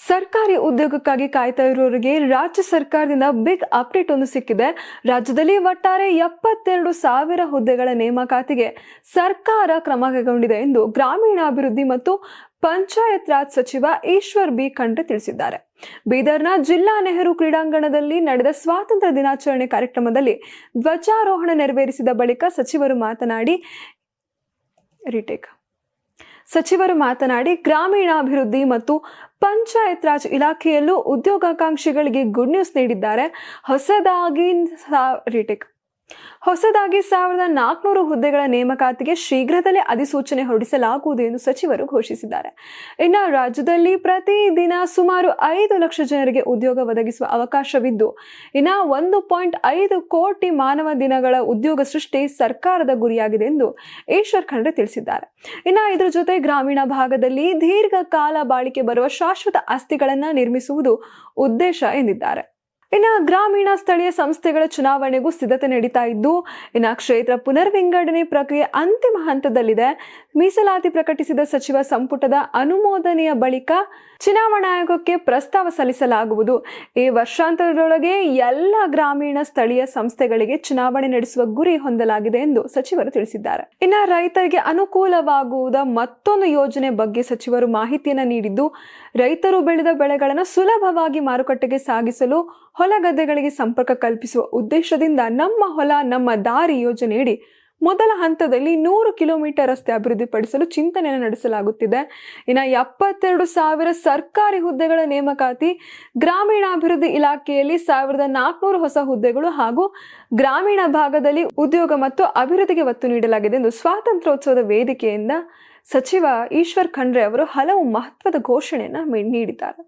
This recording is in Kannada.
ಸರ್ಕಾರಿ ಉದ್ಯೋಗಕ್ಕಾಗಿ ಕಾಯ್ತಾ ಇರೋರಿಗೆ ರಾಜ್ಯ ಸರ್ಕಾರದಿಂದ ಬಿಗ್ ಅಪ್ಡೇಟ್ ಒಂದು ಸಿಕ್ಕಿದೆ. ರಾಜ್ಯದಲ್ಲಿ ಒಟ್ಟಾರೆ 72,000 ಹುದ್ದೆಗಳ ನೇಮಕಾತಿಗೆ ಸರ್ಕಾರ ಕ್ರಮ ಕೈಗೊಂಡಿದೆ ಎಂದು ಗ್ರಾಮೀಣಾಭಿವೃದ್ಧಿ ಮತ್ತು ಪಂಚಾಯತ್ ರಾಜ್ ಸಚಿವ ಈಶ್ವರ್ ಬಿ ಖಂಡ್ರೆ ತಿಳಿಸಿದ್ದಾರೆ. ಬೀದರ್ನ ಜಿಲ್ಲಾ ನೆಹರು ಕ್ರೀಡಾಂಗಣದಲ್ಲಿ ನಡೆದ ಸ್ವಾತಂತ್ರ್ಯ ದಿನಾಚರಣೆ ಕಾರ್ಯಕ್ರಮದಲ್ಲಿ ಧ್ವಜಾರೋಹಣ ನೆರವೇರಿಸಿದ ಬಳಿಕ ಸಚಿವರು ಮಾತನಾಡಿ ಗ್ರಾಮೀಣಾಭಿವೃದ್ಧಿ ಮತ್ತು ಪಂಚಾಯತ್ ರಾಜ್ ಇಲಾಖೆಯಲ್ಲೂ ಉದ್ಯೋಗಾಕಾಂಕ್ಷಿಗಳಿಗೆ ಗುಡ್ ನ್ಯೂಸ್ ನೀಡಿದ್ದಾರೆ. ಹೊಸದಾಗಿ 1,400 ಹುದ್ದೆಗಳ ನೇಮಕಾತಿಗೆ ಶೀಘ್ರದಲ್ಲೇ ಅಧಿಸೂಚನೆ ಹೊರಡಿಸಲಾಗುವುದು ಎಂದು ಸಚಿವರು ಘೋಷಿಸಿದ್ದಾರೆ. ಇನ್ನು ರಾಜ್ಯದಲ್ಲಿ ಪ್ರತಿದಿನ ಸುಮಾರು 5 ಲಕ್ಷ ಜನರಿಗೆ ಉದ್ಯೋಗ ಒದಗಿಸುವ ಅವಕಾಶವಿದ್ದು, ಇನ್ನು 1.5 ಕೋಟಿ ಮಾನವ ದಿನಗಳ ಉದ್ಯೋಗ ಸೃಷ್ಟಿ ಸರ್ಕಾರದ ಗುರಿಯಾಗಿದೆ ಎಂದು ಈಶ್ವರ್ ಖಂಡ್ರೆ ತಿಳಿಸಿದ್ದಾರೆ. ಇನ್ನು ಇದರ ಜೊತೆ ಗ್ರಾಮೀಣ ಭಾಗದಲ್ಲಿ ದೀರ್ಘಕಾಲ ಬಾಳಿಕೆ ಬರುವ ಶಾಶ್ವತ ಆಸ್ತಿಗಳನ್ನು ನಿರ್ಮಿಸುವುದು ಉದ್ದೇಶ ಎಂದಿದ್ದಾರೆ. ಇನ್ನು ಗ್ರಾಮೀಣ ಸ್ಥಳೀಯ ಸಂಸ್ಥೆಗಳ ಚುನಾವಣೆಗೂ ಸಿದ್ಧತೆ ನಡೀತಾ ಇದ್ದು, ಇನ್ನು ಕ್ಷೇತ್ರ ಪುನರ್ವಿಂಗಡಣೆ ಪ್ರಕ್ರಿಯೆ ಅಂತಿಮ ಹಂತದಲ್ಲಿದೆ. ಮೀಸಲಾತಿ ಪ್ರಕಟಿಸಿದ ಸಚಿವ ಸಂಪುಟದ ಅನುಮೋದನೆಯ ಬಳಿಕ ಚುನಾವಣಾ ಆಯೋಗಕ್ಕೆ ಪ್ರಸ್ತಾವ ಸಲ್ಲಿಸಲಾಗುವುದು. ಈ ವರ್ಷಾಂತರದೊಳಗೆ ಎಲ್ಲ ಗ್ರಾಮೀಣ ಸ್ಥಳೀಯ ಸಂಸ್ಥೆಗಳಿಗೆ ಚುನಾವಣೆ ನಡೆಸುವ ಗುರಿ ಹೊಂದಲಾಗಿದೆ ಎಂದು ಸಚಿವರು ತಿಳಿಸಿದ್ದಾರೆ. ಇನ್ನು ರೈತರಿಗೆ ಅನುಕೂಲವಾಗುವುದ ಮತ್ತೊಂದು ಯೋಜನೆ ಬಗ್ಗೆ ಸಚಿವರು ಮಾಹಿತಿಯನ್ನು ನೀಡಿದ್ದು, ರೈತರು ಬೆಳೆದ ಬೆಳೆಗಳನ್ನು ಸುಲಭವಾಗಿ ಮಾರುಕಟ್ಟೆಗೆ ಸಾಗಿಸಲು ಹೊಲ ಗದ್ದೆಗಳಿಗೆ ಸಂಪರ್ಕ ಕಲ್ಪಿಸುವ ಉದ್ದೇಶದಿಂದ ನಮ್ಮ ಹೊಲ ನಮ್ಮ ದಾರಿ ಯೋಜನೆಯಡಿ ಮೊದಲ ಹಂತದಲ್ಲಿ 100 ಕಿಲೋಮೀಟರ್ ರಸ್ತೆ ಅಭಿವೃದ್ಧಿಪಡಿಸಲು ಚಿಂತನೆಯನ್ನು ನಡೆಸಲಾಗುತ್ತಿದೆ. ಇನ್ನು 72,000 ಸರ್ಕಾರಿ ಹುದ್ದೆಗಳ ನೇಮಕಾತಿ, ಗ್ರಾಮೀಣಾಭಿವೃದ್ಧಿ ಇಲಾಖೆಯಲ್ಲಿ 1,400 ಹೊಸ ಹುದ್ದೆಗಳು ಹಾಗೂ ಗ್ರಾಮೀಣ ಭಾಗದಲ್ಲಿ ಉದ್ಯೋಗ ಮತ್ತು ಅಭಿವೃದ್ಧಿಗೆ ಒತ್ತು ನೀಡಲಾಗಿದೆ ಎಂದು ಸ್ವಾತಂತ್ರ್ಯೋತ್ಸವದ ವೇದಿಕೆಯಿಂದ ಸಚಿವ ಈಶ್ವರ್ ಖಂಡ್ರೆ ಅವರು ಹಲವು ಮಹತ್ವದ ಘೋಷಣೆಯನ್ನು ನೀಡಿದ್ದಾರೆ.